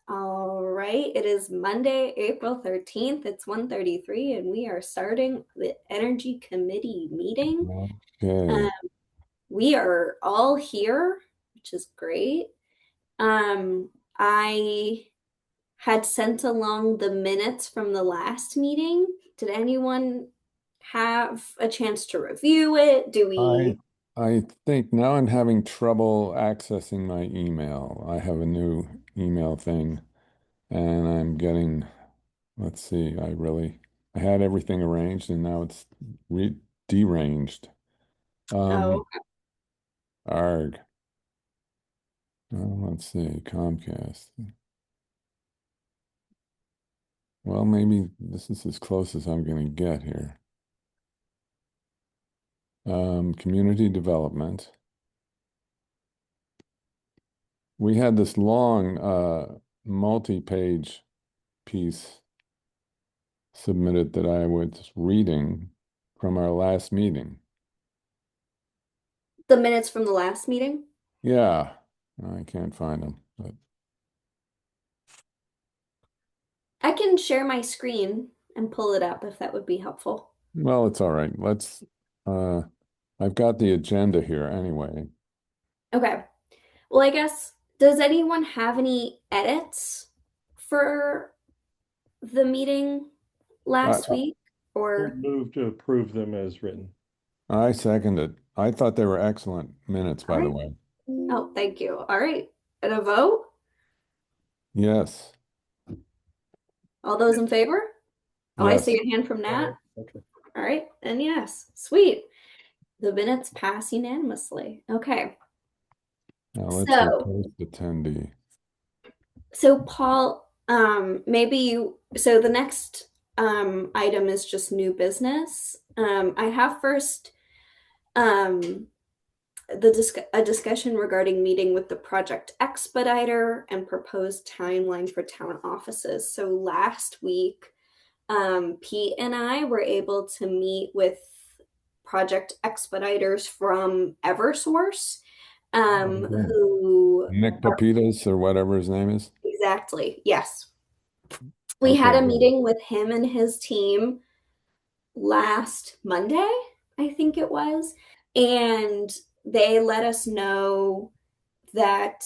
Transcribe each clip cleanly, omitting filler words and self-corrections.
All right, it is Monday, April 13th. It's 1:33, and we are starting the Energy Committee meeting. Okay. Um, we are all here, which is great. I had sent along the minutes from the last meeting. Did anyone have a chance to review it? Do I we? I think now I'm having trouble accessing my email. I have a new email thing and I'm getting, let's see, I had everything arranged and now it's re deranged. Oh, Um, arg. Let's see, Comcast. Well, maybe this is as close as I'm going to get here. Community development. We had this long multi-page piece submitted that I was reading from our last meeting. the minutes from the last meeting? Yeah, I can't find them, but I can share my screen and pull it up if that would be helpful. well, it's all right. Uh, I've got the agenda here anyway. Okay. Well, I guess, does anyone have any edits for the meeting I, last week? We'll Or, move to approve them as written. I second it. I thought they were excellent minutes, all by the right. way. Oh, thank you. All right. And a vote? Yes, All those in favor? Oh, I see yes. a hand from Nat. Okay. All right. And yes. Sweet. The minutes pass unanimously. Okay. Now let's see, So, post attendee. Paul, maybe so the next item is just new business. I have first um a discussion regarding meeting with the project expediter and proposed timeline for town offices. So last week, Pete and I were able to meet with project expediters from Eversource, Okay. who Nick are Papitas or whatever his name is. exactly, yes. We had Okay, a good. meeting with him and his team last Monday, I think it was, and they let us know that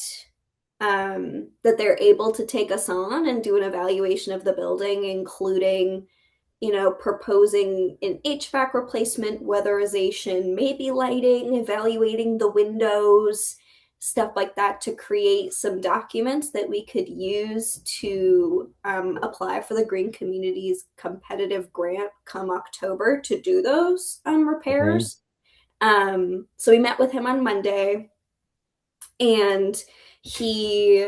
that they're able to take us on and do an evaluation of the building, including, proposing an HVAC replacement, weatherization, maybe lighting, evaluating the windows, stuff like that to create some documents that we could use to apply for the Green Communities competitive grant come October to do those Okay. repairs. So we met with him on Monday, and he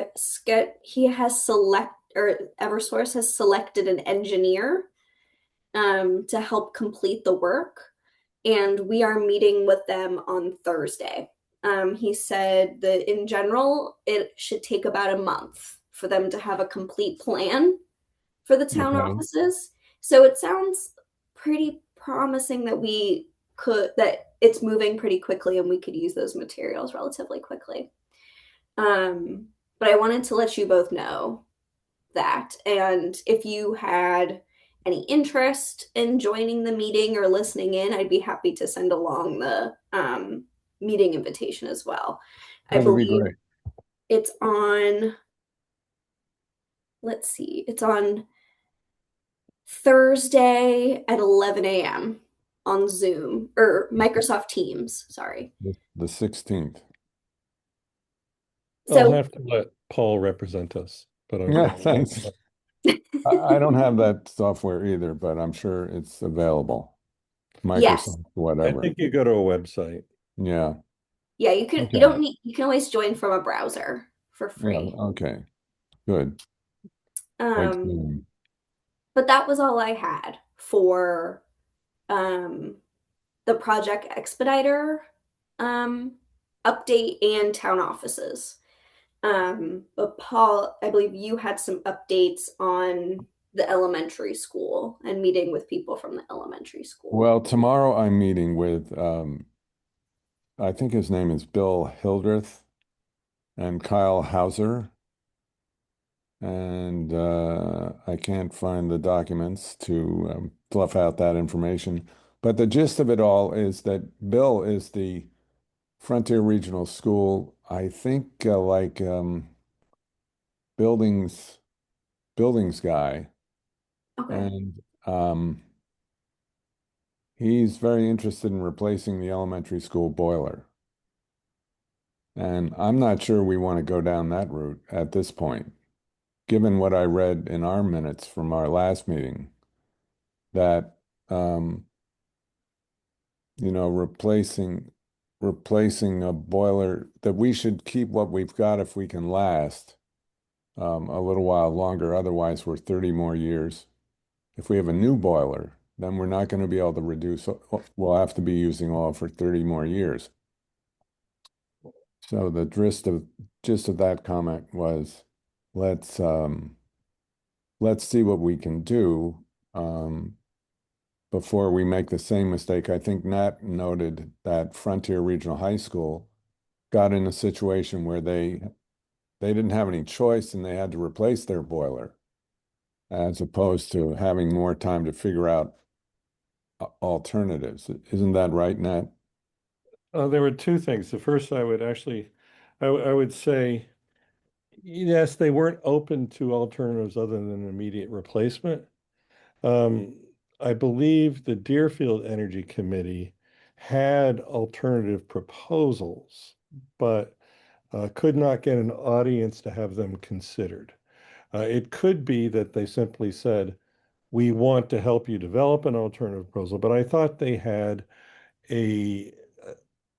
has select or Eversource has selected an engineer to help complete the work, and we are meeting with them on Thursday. He said that in general, it should take about a month for them to have a complete plan for the town Okay. offices. So it sounds pretty promising that it's moving pretty quickly and we could use those materials relatively quickly. Um, but I wanted to let you both know that. And if you had any interest in joining the meeting or listening in, I'd be happy to send along the meeting invitation as well. I That'd be believe great. it's on, let's see, it's on Thursday at 11 a.m. on Zoom or Microsoft Teams. Sorry. The 16th. I'll So, have to let Paul represent us, but Yeah, I'll thanks. I don't have that software either, but I'm sure it's available. yes. Microsoft, I whatever. think you go to a website. Yeah. Yeah, Okay. you can always join from a browser for Yeah. free. Okay. Good. Like Um, Zoom. but that was all I had for um, the project expediter um, update and town offices. But Paul, I believe you had some updates on the elementary school and meeting with people from the elementary school. Well, tomorrow I'm meeting with, I think his name is Bill Hildreth and Kyle Hauser. and I can't find the documents to fluff out that information. But the gist of it all is that Bill is the Frontier Regional School, I think, buildings buildings guy, Okay. and he's very interested in replacing the elementary school boiler. And I'm not sure we want to go down that route at this point, given what I read in our minutes from our last meeting, that um, replacing a boiler, that we should keep what we've got if we can last a little while longer. Otherwise, we're 30 more years. If we have a new boiler, then we're not going to be able to reduce, we'll have to be using oil for 30 more years. So the gist of that comment was, let's um, let's see what we can do um, before we make the same mistake. I think Nat noted that Frontier Regional High School got in a situation where they didn't have any choice and they had to replace their boiler, as opposed to having more time to figure out alternatives. Isn't that right, Nat? There were two things. The first, I would say, yes, they weren't open to alternatives other than immediate replacement. Um, I believe the Deerfield Energy Committee had alternative proposals, but could not get an audience to have them considered. It could be that they simply said, we want to help you develop an alternative proposal, but I thought they had a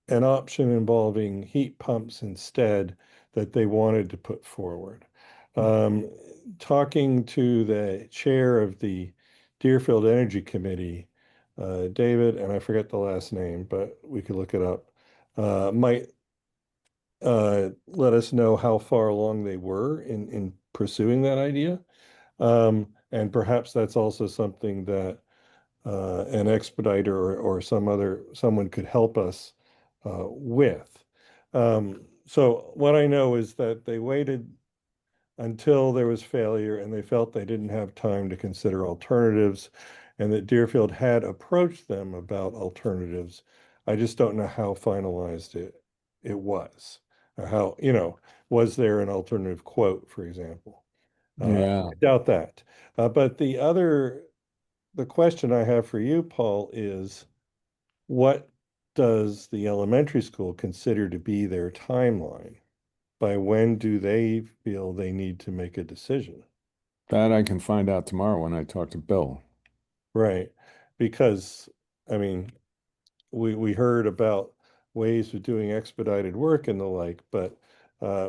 an option involving heat pumps instead that they wanted to put forward. Um, Talking to the chair of the Deerfield Energy Committee, David, and I forget the last name, but we could look it up, might let us know how far along they were in pursuing that idea. And perhaps that's also something that an expediter or someone could help us with. So what I know is that they waited until there was failure and they felt they didn't have time to consider alternatives and that Deerfield had approached them about alternatives. I just don't know how finalized it was or how, was there an alternative quote, for example? Yeah, I doubt that. But the question I have for you, Paul, is what does the elementary school consider to be their timeline? By when do they feel they need to make a decision? that I can find out tomorrow when I talk to Bill. Right. Because, I mean, we heard about ways of doing expedited work and the like, but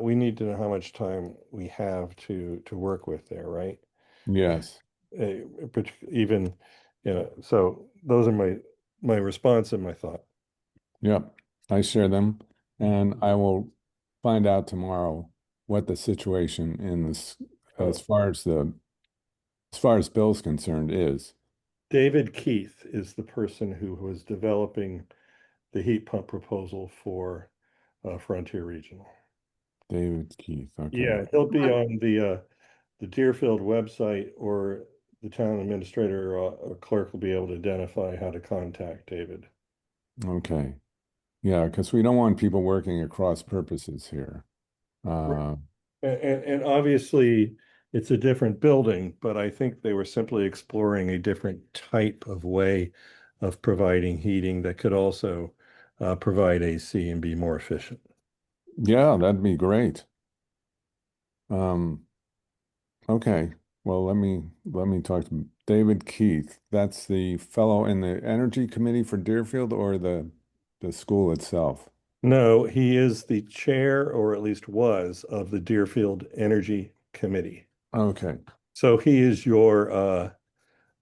we need to know how much time we have to work with there, right? Yes. Even, so those are my response and my thought. Yep. I share them, and I will find out tomorrow what the situation in this, Uh, as far as Bill's concerned, is. David Keith is the person who was developing the heat pump proposal for Frontier Regional. David Keith. Okay. Yeah, he'll be on the Deerfield website, or the town administrator or clerk will be able to identify how to contact David. Okay. Yeah, because we don't want people working at cross purposes here. Right. Uh, And obviously, it's a different building, but I think they were simply exploring a different type of way of providing heating that could also provide AC and be more efficient. yeah, that'd be great. Um, okay. Well, let me talk to David Keith. That's the fellow in the Energy Committee for Deerfield, or the school itself. No, he is the chair, or at least was, of the Deerfield Energy Committee. Okay. So he is your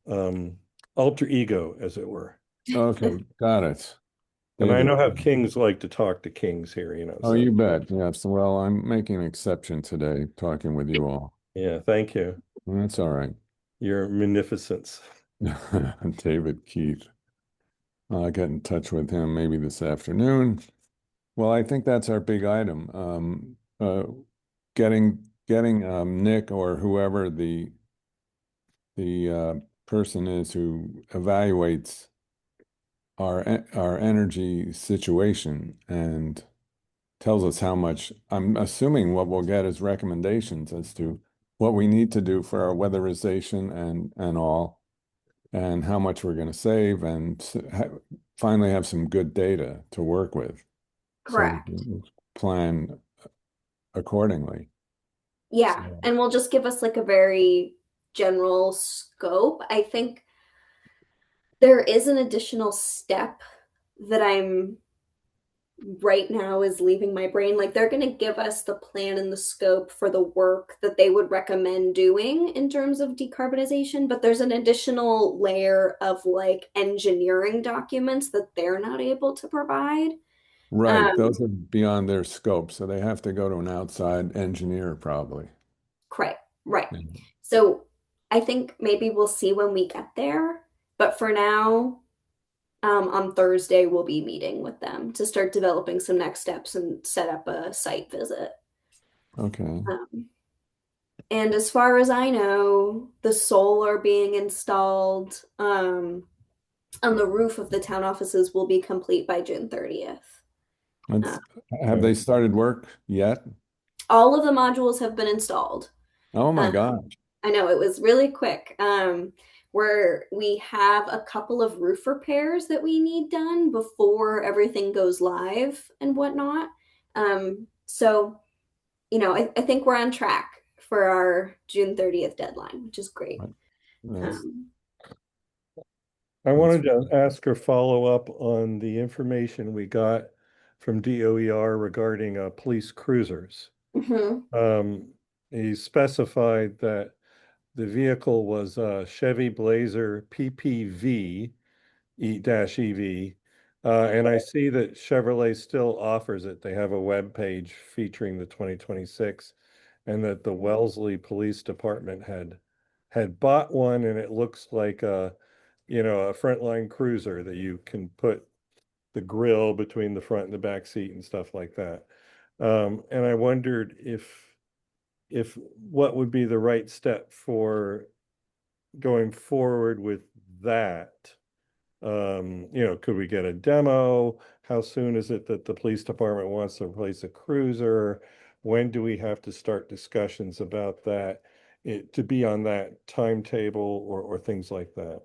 um, alter ego, as it were. Okay. Got it. And I David. know how kings like to talk to kings here, Oh, so you bet. Yes. Well, I'm making an exception today, talking with you all. yeah, thank you. That's all right. Your munificence. David Keith. I'll get in touch with him maybe this afternoon. Well, I think that's our big item. Getting getting Nick or whoever the person is who evaluates our energy situation and tells us how much. I'm assuming what we'll get is recommendations as to what we need to do for our weatherization and all, and how much we're going to save, and finally have some good data to work with, so we Correct. can plan accordingly. Yeah, So, and will just give us like a very general scope. I think there is an additional step that I'm right now is leaving my brain. Like they're going to give us the plan and the scope for the work that they would recommend doing in terms of decarbonization, but there's an additional layer of like engineering documents that they're not able to provide. right, Um, those are beyond their scope, so they have to go to an outside engineer probably. right, right. Yeah. So I think maybe we'll see when we get there, but for now, on Thursday, we'll be meeting with them to start developing some next steps and set up a site visit. Okay. Um, and as far as I know, the solar being installed on the roof of the town offices will be complete by June 30th. Uh, It's, have Okay. they started work yet? all of the modules have been installed. Oh my Um, God. I know it was really quick. Where we have a couple of roof repairs that we need done before everything goes live and whatnot. So, I think we're on track for our June 30th deadline, which is great. That's Um, I that's wanted to ask or follow up on the information we got from DOER regarding police cruisers. mhm. Um, he specified that the vehicle was a Chevy Blazer PPV E-EV. And I see that Chevrolet still offers it. They have a web page featuring the 2026, and that the Wellesley Police Department had bought one, and it looks like a frontline cruiser that you can put the grill between the front and the back seat and stuff like that. And I wondered if what would be the right step for going forward with that. Could we get a demo? How soon is it that the police department wants to replace a cruiser? When do we have to start discussions about that? To be on that timetable or things like that.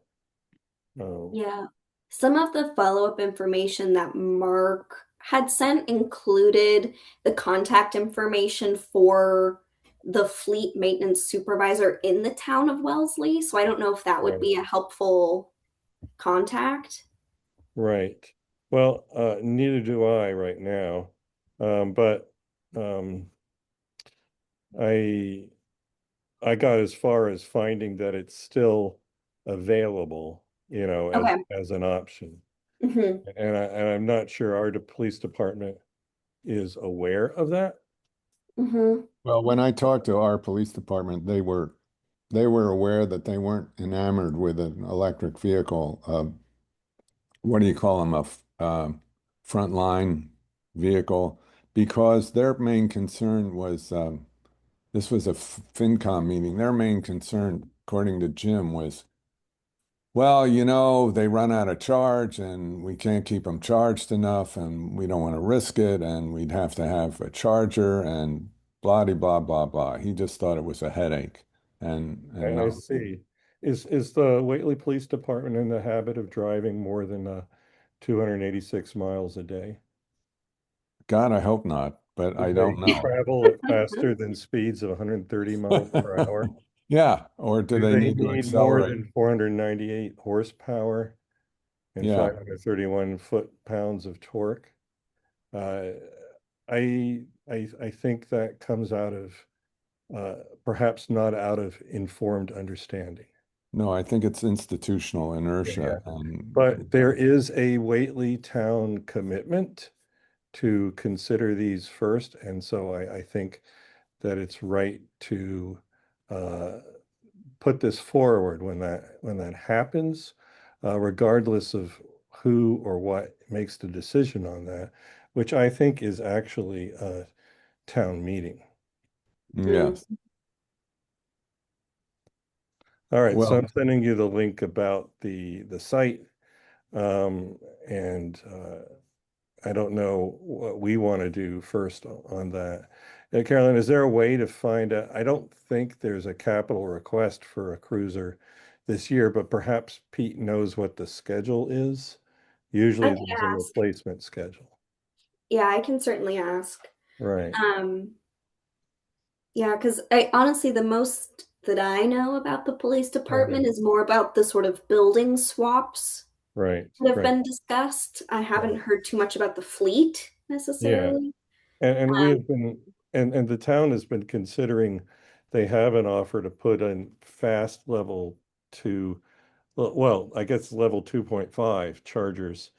Oh, Yeah. Some of the follow-up information that Mark had sent included the contact information for the fleet maintenance supervisor in the town of Wellesley. So I don't know if that would right. be a helpful contact. Right. Well, neither do I right now. But um, I I got as far as finding that it's still available, Okay. as an option. Hmm. And I'm not sure our police department is aware of that. Hmm. well, when I talked to our police department, they were aware that they weren't enamored with an electric vehicle. What do you call them? Frontline vehicle, because their main concern was this was a FinCom meeting. Their main concern, according to Jim, was, well, they run out of charge and we can't keep them charged enough and we don't want to risk it and we'd have to have a charger and blah, de blah, blah, blah. He just thought it was a headache and I no. see. Is the Whately Police Department in the habit of driving more than 286 miles a day? God, I hope not, but Do I they don't know. travel at faster than speeds of 130 miles per hour? Yeah, or do Do they they need to need more accelerate? than 498 horsepower and Yeah, 531 foot-pounds of torque? Uh, I think that comes out of perhaps not out of informed understanding. no, I think it's institutional Yeah. inertia and But there is a Whately Town commitment to consider these first, and so I think that it's right to uh, put this forward when that happens, regardless of who or what makes the decision on that, which I think is actually a town meeting. Mm. Yes. All right, so Well, I'm sending you the link about the site, um, and I don't know what we want to do first on that. Carolyn, is there a way to find out? I don't think there's a capital request for a cruiser this year, but perhaps Pete knows what the schedule is. I Usually could there's a ask. replacement schedule. Yeah, I can certainly ask. Right, Um, yeah, because I honestly, the most that I know about the police department right, is more about the sort of building swaps right, that have right. been discussed. I haven't Right. heard too much about the fleet Yeah. necessarily. And we Um, have been, and the town has been considering, they have an offer to put in fast level two, well, I guess level 2.5 chargers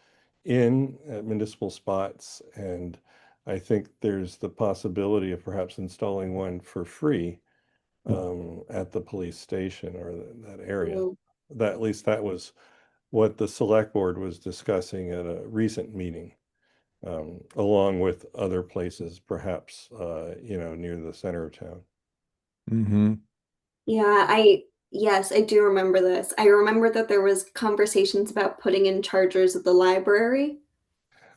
in at municipal spots. And I think there's the possibility of perhaps installing one for free at the police station or that area. mm, That at least that was what the select board was discussing at a recent meeting, along with other places, perhaps, near the center of town. mm-hmm. yeah, yes, I do remember this. I remember that there was conversations about putting in chargers at the library,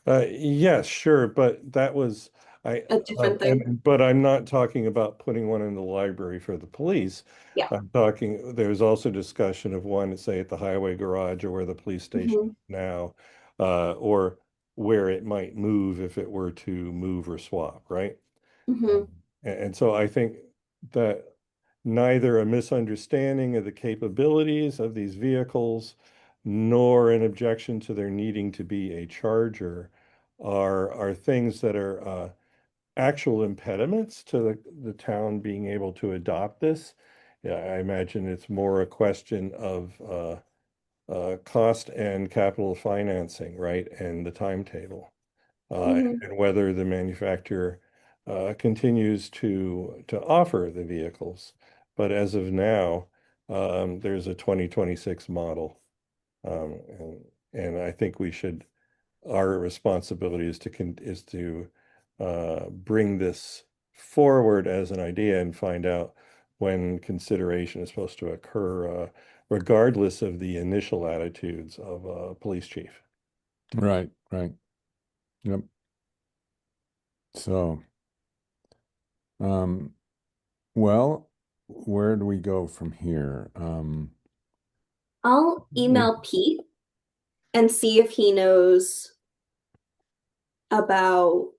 Yes, sure, but that was I a different thing. but I'm not talking about putting one in the library for the police. Yeah. I'm talking, there's also discussion of one, say, at the highway garage or where the police station Hmm. is now, or where it might move if it were to move or swap, right? Hmm. And so I think that neither a misunderstanding of the capabilities of these vehicles nor an objection to their needing to be a charger are things that are actual impediments to the town being able to adopt this. Yeah, I imagine it's more a question of cost and capital financing, right? And the timetable, Hmm. and whether the manufacturer continues to offer the vehicles. But as of now, there's a 2026 model, and I think we should. Our responsibility is to bring this forward as an idea and find out when consideration is supposed to occur, regardless of the initial attitudes of a police chief. Right, right. Yep. So, um, well, where do we go from here? I'll email Pete and see if he knows about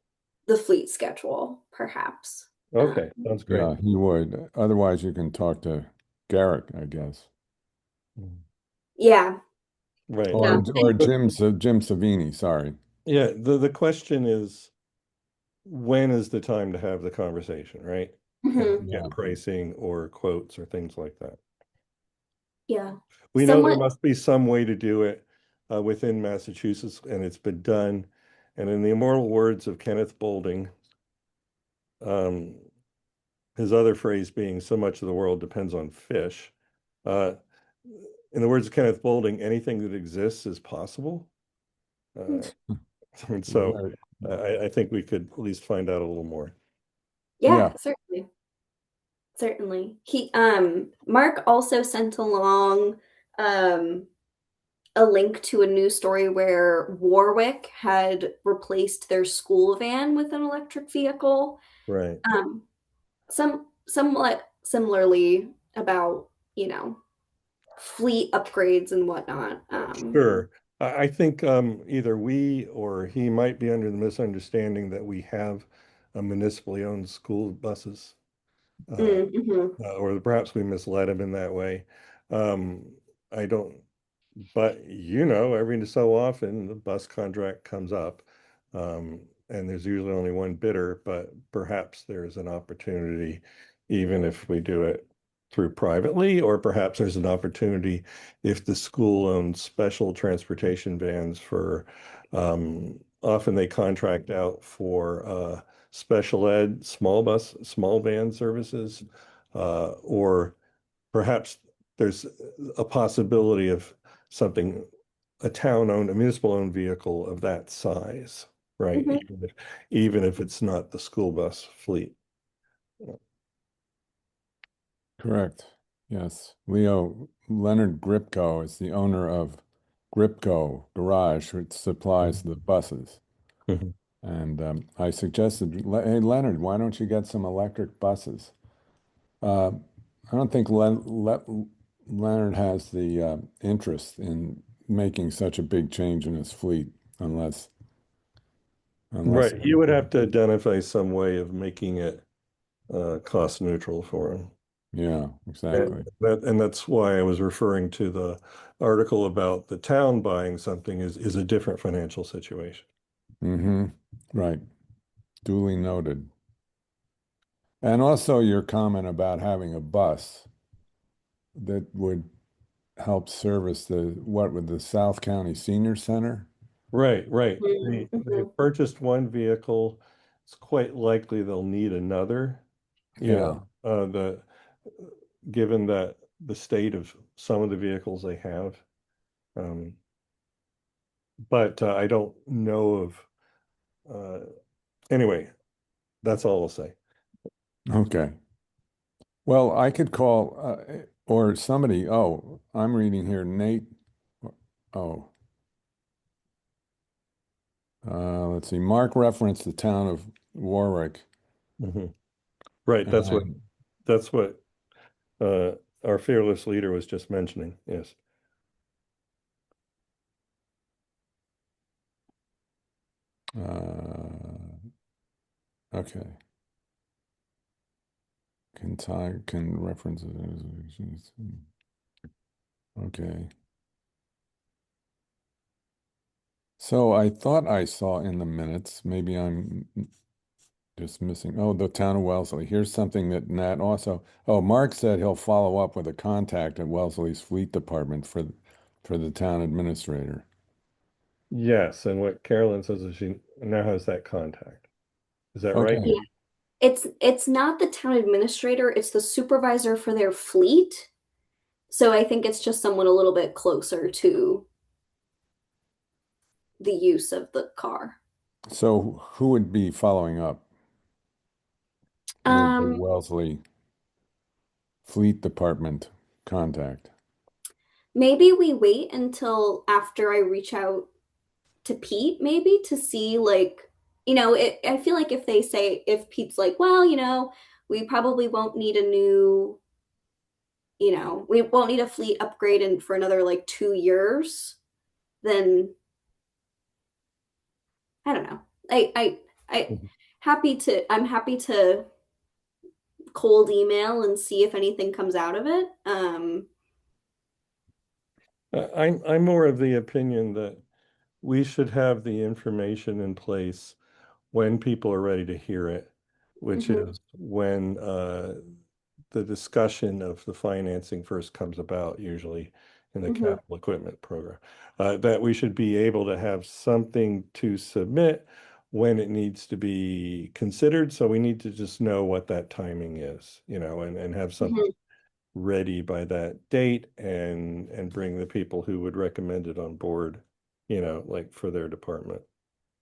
the fleet schedule, perhaps. Okay, sounds great. Yeah, he would. Otherwise, you can talk to Garrick, I guess, Yeah, Right. yeah. or Jim Savini. Sorry. Yeah, the question is, when is the time to have the conversation, right? And Hmm. get Yeah. pricing or quotes or things like that. Yeah. We know there Somewhat. must be some way to do it within Massachusetts, and it's been done. And in the immortal words of Kenneth Boulding, um, his other phrase being, "So much of the world depends on fish." Uh, in the words of Kenneth Boulding, anything that exists is possible. Uh, and so Very- I think we could at least find out a little more. Yeah, Yeah. certainly. Certainly. Mark also sent along um a link to a news story where Warwick had replaced their school van with an electric vehicle. Right. Um, somewhat similarly about, you know, fleet upgrades and whatnot. Sure. I think either we or he might be under the misunderstanding that we have municipally owned school buses, uh, Mhm. or perhaps we misled him in that way. Um, I don't, but every so often the bus contract comes up, and there's usually only one bidder, but perhaps there's an opportunity, even if we do it through privately, or perhaps there's an opportunity if the school owns special transportation vans for, often they contract out for special ed, small van services, or perhaps there's a possibility of something, a municipal-owned vehicle of that size, right? Mhm. Even if it's not the school bus fleet. Correct. Yes. Leo Leonard Gripko is the owner of Gripko Garage, which supplies the buses. Mhm. And I suggested, hey, Leonard, why don't you get some electric buses? Uh, I don't think Leonard has the interest in making such a big change in his fleet unless, unless, Right. You would have to identify some way of making it cost neutral for him. yeah, exactly. And that's why I was referring to the article about the town buying something is a different financial situation. Mm-hmm. Right. Duly noted. And also your comment about having a bus that would help service what would the South County Senior Center? Right, right. They Mm-hmm. purchased one vehicle. It's quite likely they'll need another, you Yeah. know, given that the state of some of the vehicles they have. Um, but I don't know of, uh, anyway, that's all I'll say. Okay. Well, I could call or somebody. Oh, I'm reading here. Nate. Oh, let's see. Mark referenced the town of Warwick, Mhm. Right, and that's what uh, our fearless leader was just mentioning. Yes. okay. Can reference. Okay. So I thought I saw in the minutes. Maybe I'm just missing. Oh, the town of Wellesley. Here's something that Nat also. Oh, Mark said he'll follow up with a contact at Wellesley's fleet department for the town administrator. Yes, and what Carolyn says is she now has that contact. Is that right? Okay. Yeah. It's not the town administrator, it's the supervisor for their fleet. So I think it's just someone a little bit closer to the use of the car. So who would be following up with the Um, Wellesley Fleet Department contact? Maybe we wait until after I reach out to Pete, maybe to see like, I feel like if they say if Pete's like, well, we probably won't need a new, we won't need a fleet upgrade for another like 2 years, then I don't know. I Mhm. I'm happy to cold email and see if anything comes out of it. I'm more of the opinion that we should have the information in place when people are ready to hear it, which Mhm, is when the discussion of the financing first comes about, usually in the mhm, capital equipment program, that we should be able to have something to submit when it needs to be considered. So we need to just know what that timing is, and have something mhm, ready by that date and bring the people who would recommend it on board, like for their department.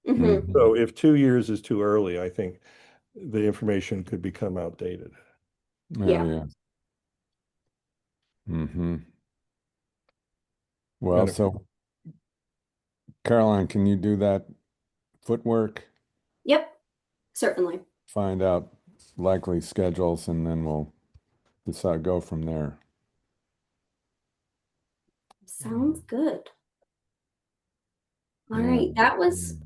mhm. Hmm. So if 2 years is too early, I think the information could become outdated. Oh, Yeah. yeah. Hmm. Well, And so Caroline, can you do that footwork? Yep. Certainly. Find out likely schedules, and then we'll decide go from there. Sounds good. All Yeah. right. That was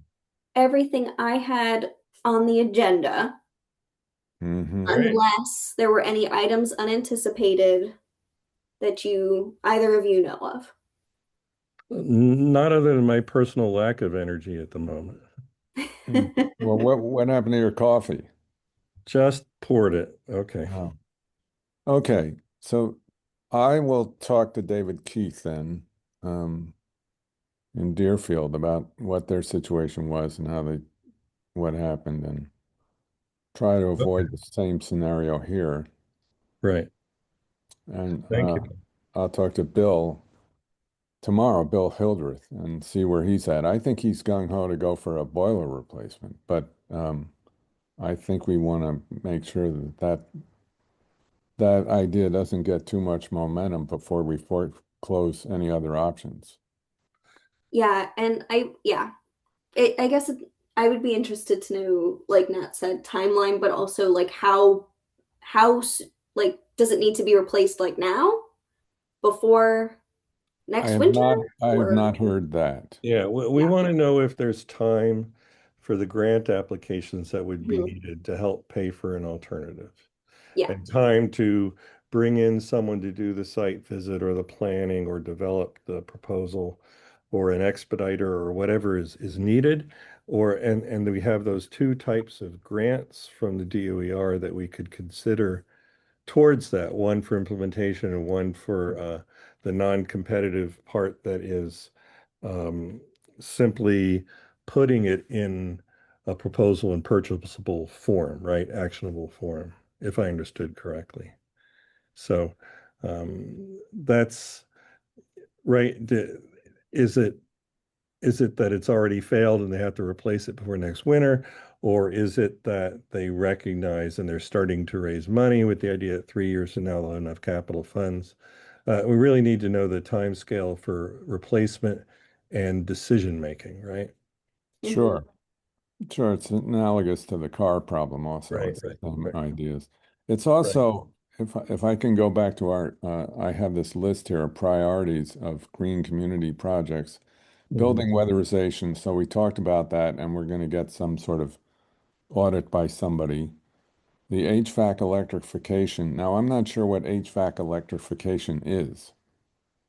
everything I had on the agenda, Mm-hmm. great. unless there were any items unanticipated that either of you know of. Not other than my personal lack of energy at the moment. Well, what happened to your coffee? Just poured it. Okay. Oh. Okay, so I will talk to David Keith then, um, in Deerfield about what their situation was and what happened, and try to Okay. avoid the same scenario here. Right. And Thank you. I'll talk to Bill tomorrow, Bill Hildreth, and see where he's at. I think he's gung ho to go for a boiler replacement, but I think we want to make sure that that idea doesn't get too much momentum before we foreclose any other options. Yeah, and I guess I would be interested to know, like Nat said, timeline, but also like like does it need to be replaced like now before next winter I have or not heard that. Yeah, we yeah. want to know if there's time for the grant applications that would be Mhm. needed to help pay for an alternative. Yeah. And time to bring in someone to do the site visit or the planning or develop the proposal or an expediter or whatever is needed. And we have those two types of grants from the DOER that we could consider towards that, one for implementation and one for the non-competitive part that is um, simply putting it in a proposal in purchasable form, right? Actionable form, if I understood correctly. So that's right. Is it is it that it's already failed and they have to replace it before next winter? Or is it that they recognize and they're starting to raise money with the idea that 3 years from now they'll have enough capital funds? We really need to know the time scale for replacement and decision making, right? Hmm. Sure. Sure, it's analogous to the car problem also. Right, It's the right, same right, ideas. It's right. also, if I can go back to our, I have this list here of priorities of green community projects, Mhm. building weatherization. So we talked about that, and we're going to get some sort of audit by somebody. The HVAC electrification. Now, I'm not sure what HVAC electrification is.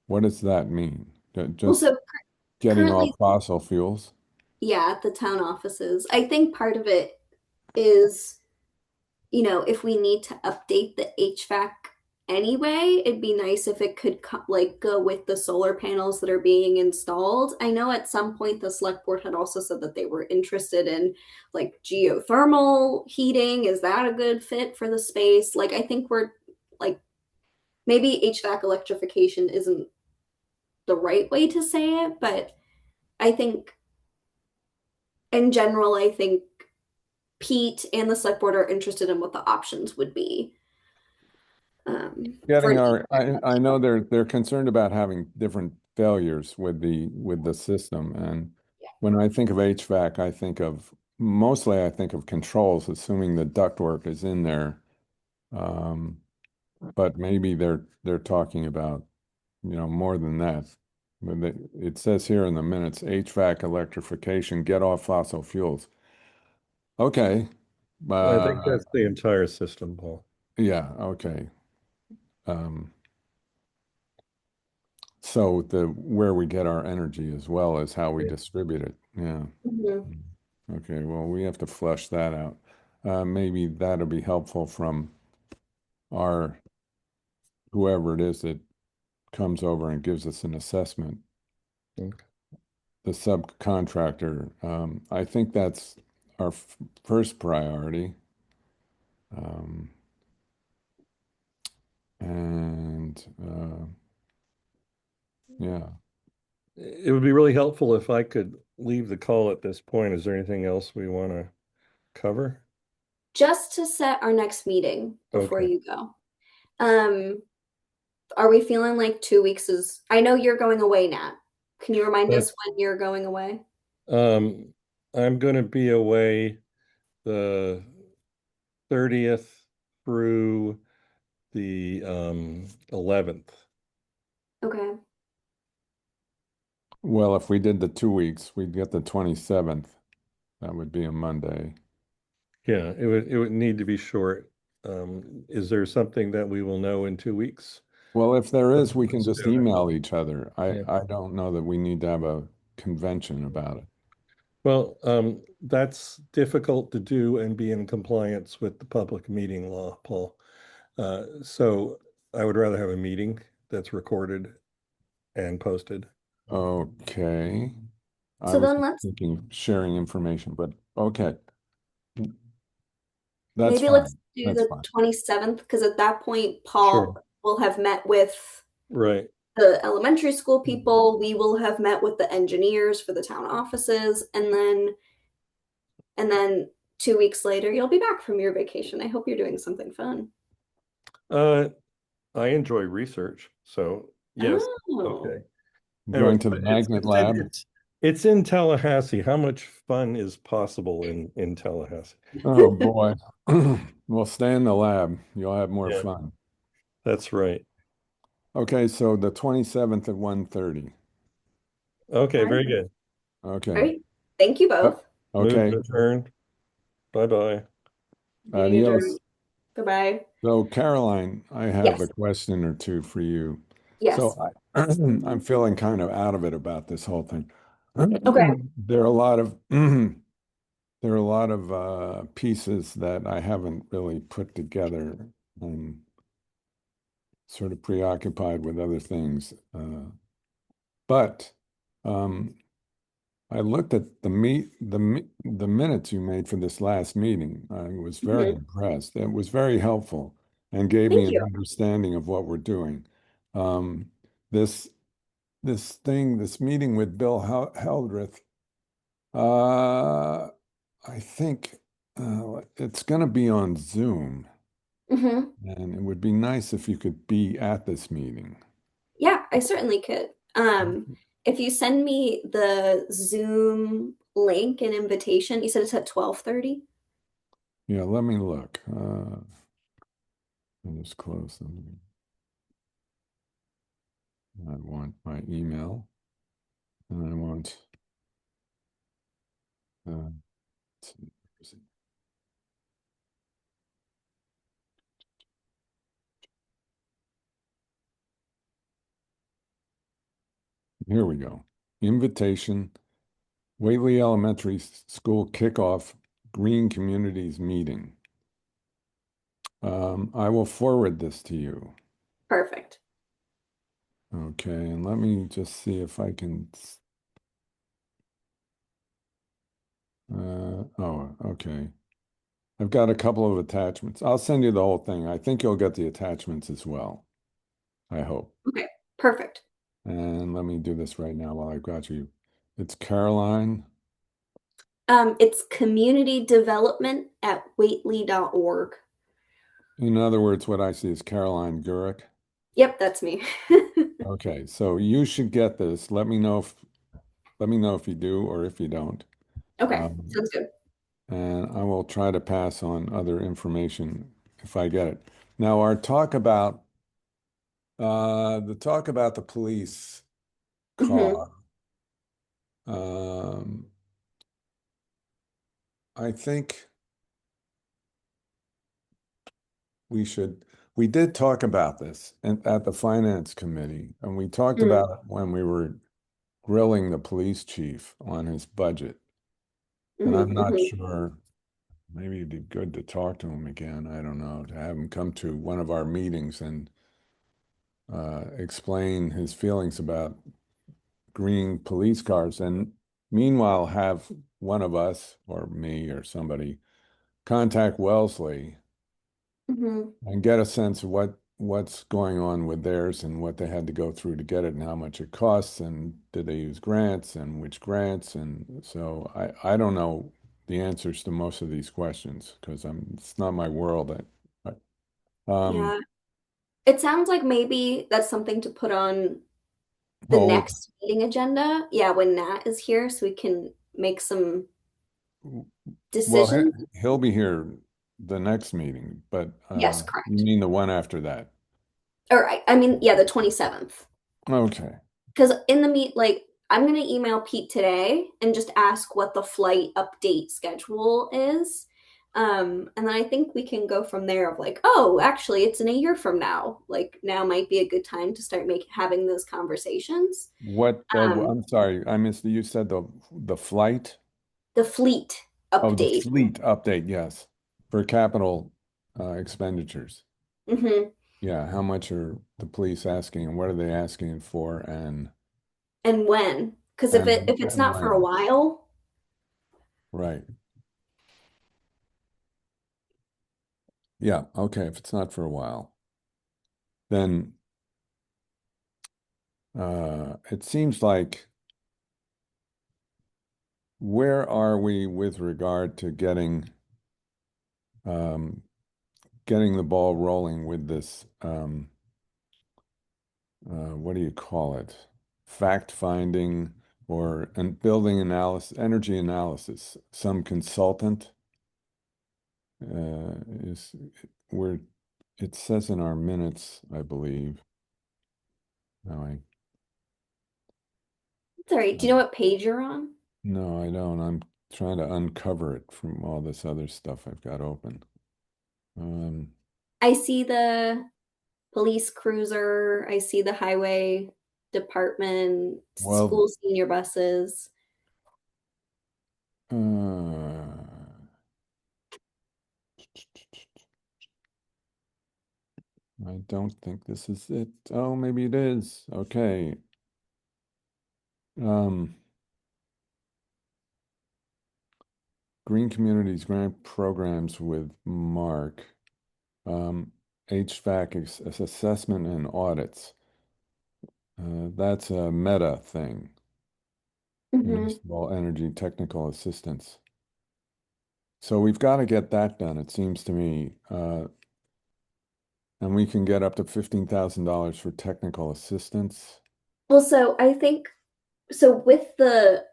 What does that mean? Well, Just so getting currently, off fossil fuels? yeah, at the town offices, I think part of it is, if we need to update the HVAC anyway, it'd be nice if it could like go with the solar panels that are being installed. I know at some point the select board had also said that they were interested in like geothermal heating. Is that a good fit for the space? Like I think we're like maybe HVAC electrification isn't the right way to say it, but I think in general, I think Pete and the select board are interested in what the options would be for Getting an our, HVAC. I know they're concerned about having different failures with the system. And when I think of HVAC, I think of mostly I think of controls, assuming the ductwork is in there. Um, but maybe they're talking about, more than that. It says here in the minutes, HVAC electrification, get off fossil fuels. Okay. I think Uh, that's the entire system, Paul. yeah, okay. Um, So the where we get our energy as well as how we Yeah. distribute it. Yeah. Mhm. Mm. Okay, well, we have to flesh that out. Maybe that'll be helpful from our whoever it is that comes over and gives us an assessment, Okay. the subcontractor. I think that's our first priority. Um, and yeah. It would be really helpful if I could leave the call at this point. Is there anything else we want to cover? Just to set our next meeting before Okay. you go. Um, are we feeling like 2 weeks is, I know you're going away, Nat. Can you remind But us when you're going away? um, I'm going to be away the 30th through the 11th. Okay. Well, if we did the 2 weeks, we'd get the 27th. That would be a Monday. Yeah, it would need to be short. Is there something that we will know in 2 weeks? Well, if there is, we can Let's just do it. email each other. Yeah. I don't know that we need to have a convention about it. Well, that's difficult to do and be in compliance with the public meeting law, Paul. So I would rather have a meeting that's recorded and posted. Okay. I So was then let's thinking of sharing information, but okay, that's maybe let's fine. do That's the fine. 27th because at that point, Sure. Paul will have met with Right. the elementary school people. We will have met with the engineers for the town offices, and then 2 weeks later, you'll be back from your vacation. I hope you're doing something fun. Uh, I enjoy research, so yes, Oh. okay. Anyway, Going to the but it's magnet it's in lab? it's in Tallahassee. How much fun is possible in Tallahassee? Oh boy. Well, stay in the lab. You'll have more Yeah, fun. that's right. Okay, so the 27th at 1:30. Okay, All right. very good. All Okay. right. Thank you Yep. both. Move Okay. to adjourn. Bye bye. Meeting adjourned. Adios. Bye-bye. So, Caroline, I have a Yes. question or two for you. Yes. So, I'm feeling kind of out of it about this whole thing. Okay. There are a lot of there are a lot of pieces that I haven't really put together. I'm sort of preoccupied with other things. But um, I looked at the minutes you made for this last meeting. I was very Mhm. impressed. It was very helpful and gave me Thank an you. understanding of what we're doing. Um, this this meeting with Bill Heldreth, uh, I think it's going to be on Zoom, Hmm. and it would be nice if you could be at this meeting. Yeah, I certainly could. If you send me the Zoom link and invitation, you said it's at 12:30? Yeah, let me look. I'll just close them. I want my email, and I want, let's see. Here we go. Invitation, Whately Elementary School kickoff, Green Communities meeting. I will forward this to you. Perfect. Okay, and let me just see if I can. Oh, okay. I've got a couple of attachments. I'll send you the whole thing. I think you'll get the attachments as well. I hope. Okay. Perfect. And let me do this right now while I've got you. It's Caroline. It's community development at whately.org. In other words, what I see is Caroline Gurick. Yep, that's me. Okay, so you should get this. Let me know if you do or if you don't. Okay, Um, sounds good. and I will try to pass on other information if I get it. Now, our talk about the talk about the police Hmm. car. Um, I think we should. We did talk about this at the finance committee, and we talked Mm-hmm. about it when we were grilling the police chief on his budget. And I'm not Hmm. sure, maybe it'd be good to talk to him again. I don't know, to have him come to one of our meetings and explain his feelings about green police cars. And meanwhile, have one of us or me or somebody contact Wellesley Hmm. and get a sense of what's going on with theirs and what they had to go through to get it and how much it costs and did they use grants and which grants. And so I don't know the answers to most of these questions because it's not my world. Um, Yeah. It sounds like maybe that's something to put on the oh, next meeting agenda. Yeah, when Nat is here, so we can make some well, decisions. he'll be here the next meeting, but Yes, you correct. mean the one after that? All right. I mean, yeah, the 27th. Okay. Because in the meet, like, I'm gonna email Pete today and just ask what the flight update schedule is. And then I think we can go from there of like, oh, actually, it's in a year from now. Like now might be a good time to start making having those conversations. I'm sorry, I missed, you said the flight? The fleet Oh, the update. fleet update, yes, for capital expenditures. Hmm. Yeah, how much are the police asking and what are they asking for And when? Because if it's and not for a when? while, Right. Yeah, okay, if it's not for a while, then it seems like where are we with regard to getting um, getting the ball rolling with this, what do you call it? Fact finding or and building analysis, energy analysis. Some consultant is where it says in our minutes, I believe. No, Sorry, do you know what page you're on? no, I don't. I'm trying to uncover it from all this other stuff I've got open. Um, I see the police cruiser, I see the highway department, well, school senior buses. I don't think this is it. Oh, maybe it is. Okay. Um, Green Communities Grant Programs with Mark. Um, HVAC assessment and audits. That's a meta thing. Hmm. Municipal Energy Technical Assistance. So we've got to get that done, it seems to me. And we can get up to $15,000 for technical assistance. Well, so I think so with the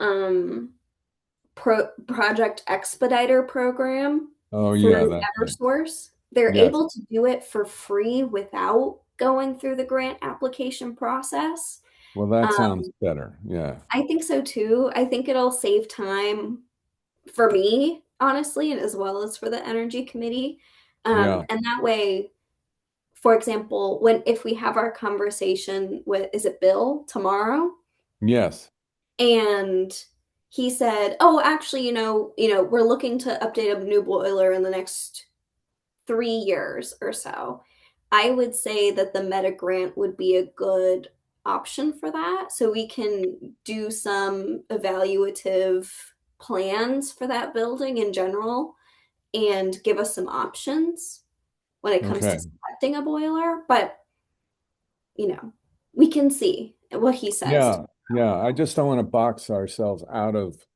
project expediter program Oh yeah, through that's it. Eversource, they're Yes. able to do it for free without going through the grant application process. Well, that sounds Um, better. Yeah. I think so too. I think it'll save time for me, honestly, and as well as for the Energy Committee. Yeah. And that way, for example, when if we have our conversation with, is it Bill tomorrow? Yes. And he said, "Oh, actually, we're looking to update a new boiler in the next 3 years or so." I would say that the Meta grant would be a good option for that. So we can do some evaluative plans for that building in general and give us some options when it comes to Okay. selecting a boiler. But, you know, we can see what he says. Yeah. Yeah. I just don't want to box ourselves out of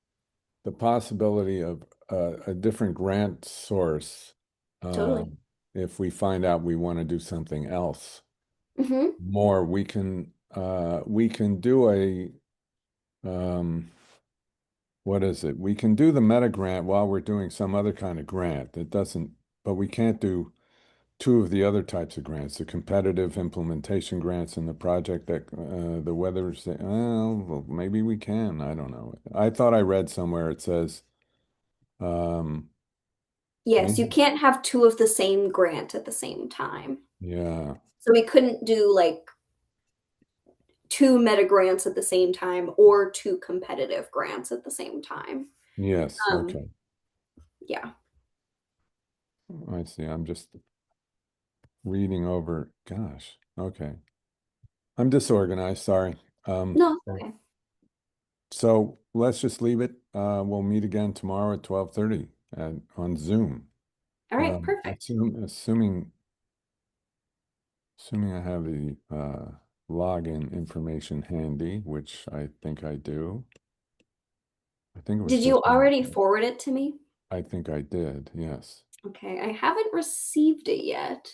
the possibility of a different grant source uh, Totally. if we find out we want to do something else Hmm. more. We can do a what is it? We can do the meta grant while we're doing some other kind of grant. That doesn't, but we can't do two of the other types of grants, the competitive implementation grants and the project that the weather's, well, maybe we can. I don't know. I thought I read somewhere it says, um, Yes, you maybe, can't have two of the same grant at the same time. yeah, So we couldn't do like two meta grants at the same time or two competitive grants at the same time. yes, Um, okay. yeah. I see. I'm just reading over. Gosh, okay. I'm disorganized, sorry. No, So okay. so let's just leave it. We'll meet again tomorrow at 12:30 and on Zoom. All right, perfect. Assuming I have the login information handy, which I think I do. I think it was Did you just, already forward it to me? I think I did, yes. Okay, I haven't received it yet,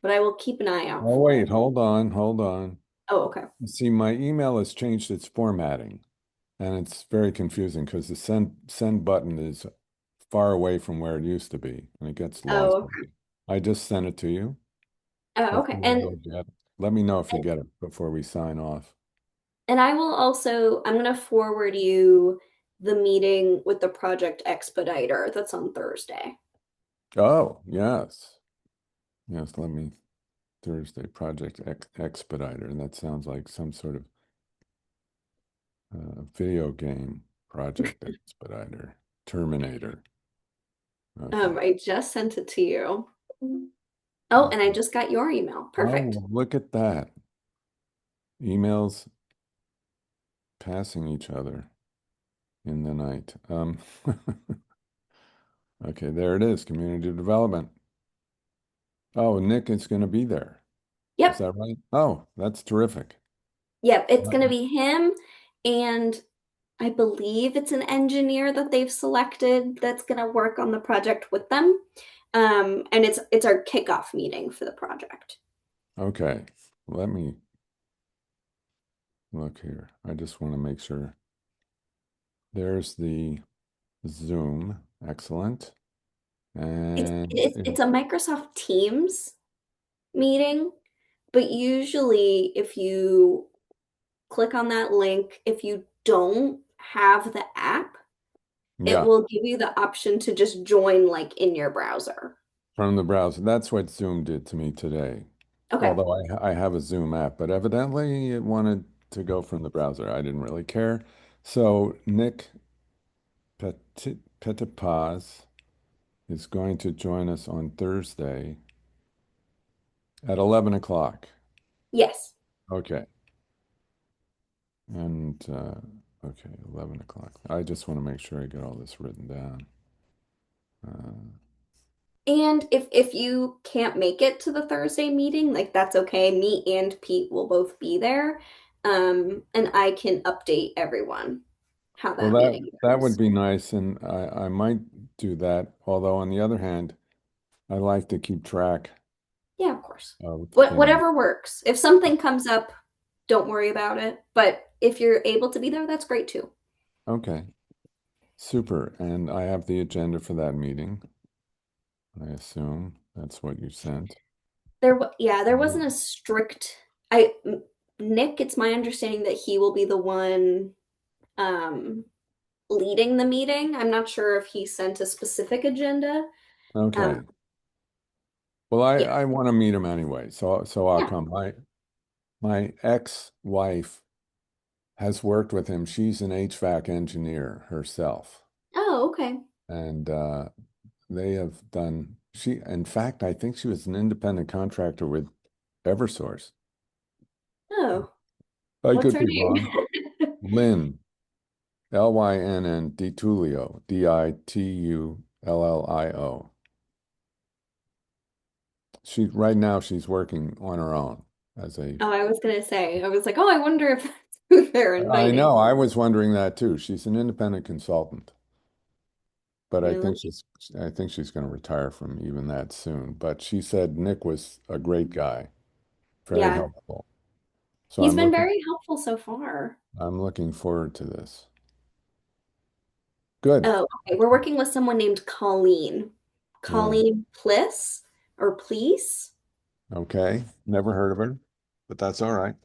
but I will keep an eye out Oh, for wait, it. hold on, hold on. Oh, okay. See, my email has changed its formatting, and it's very confusing because the send button is far away from where it used to be, and it gets lost. Oh, okay. I just sent it to you. Oh, okay. Hopefully you'll get it. Let me know if you get it before we sign off. And I will also, I'm going to forward you the meeting with the project expediter that's on Thursday. Oh, yes. Yes, let me Thursday Project Expediter. And that sounds like some sort of video game Project Expediter. Terminator. Okay. I just sent it to you. Oh, and I just got your email. Oh, Perfect. well, look at that. Emails passing each other in the night. Okay, there it is. Community development. Oh, Nick is going to be there. Is Yep. that right? Oh, that's terrific. Yep. It's Uh, going to be him, and I believe it's an engineer that they've selected that's going to work on the project with them. And it's our kickoff meeting for the project. Okay. Let me look here. I just want to make sure. There's the Zoom. Excellent. It's And it's it's a Microsoft Teams meeting, but usually if you click on that link, if you don't have the app, it yeah, will give you the option to just join like in your browser. from the browser. That's what Zoom did to me today. Okay. Although I have a Zoom app, but evidently it wanted to go from the browser. I didn't really care. So Nick Petitpas is going to join us on Thursday at 11 o'clock. Yes. Okay. And okay, 11 o'clock. I just want to make sure I get all this written down. Uh, And if you can't make it to the Thursday meeting, like that's okay. Me and Pete will both be there. And I can update everyone how well, that meeting that would goes. be nice, and I might do that. Although on the other hand, I like to keep track Yeah, of course. of things. Whatever works. If something comes up, don't worry about it. But if you're able to be there, that's great too. Okay, super. And I have the agenda for that meeting. I assume that's what you sent. Yeah, there wasn't a strict. Nick, it's my understanding that he will be the one um leading the meeting. I'm not sure if he sent a specific agenda. Um, Okay. Well, yeah, I want to meet him anyway, so I'll yeah. come. My ex-wife has worked with him. She's an HVAC engineer herself, Oh, okay. and they have done. In fact, I think she was an independent contractor with Eversource. Oh, I what's could her be name? wrong. Lynn, Lynn Ditulio, Ditullio. She right now she's working on her own as a. Oh, I was gonna say. I was like, oh, I wonder if that's who they're I inviting. know. I was wondering that too. She's an independent consultant, but Yeah, let me. I think she's going to retire from even that soon. But she said Nick was a great guy, very Yeah, helpful. So he's been very helpful so far. I'm looking forward to this. Good. Oh, okay. We're working with someone named Colleen. Yeah. Colleen Pliss or Please. Okay. Never heard of her, but that's all right.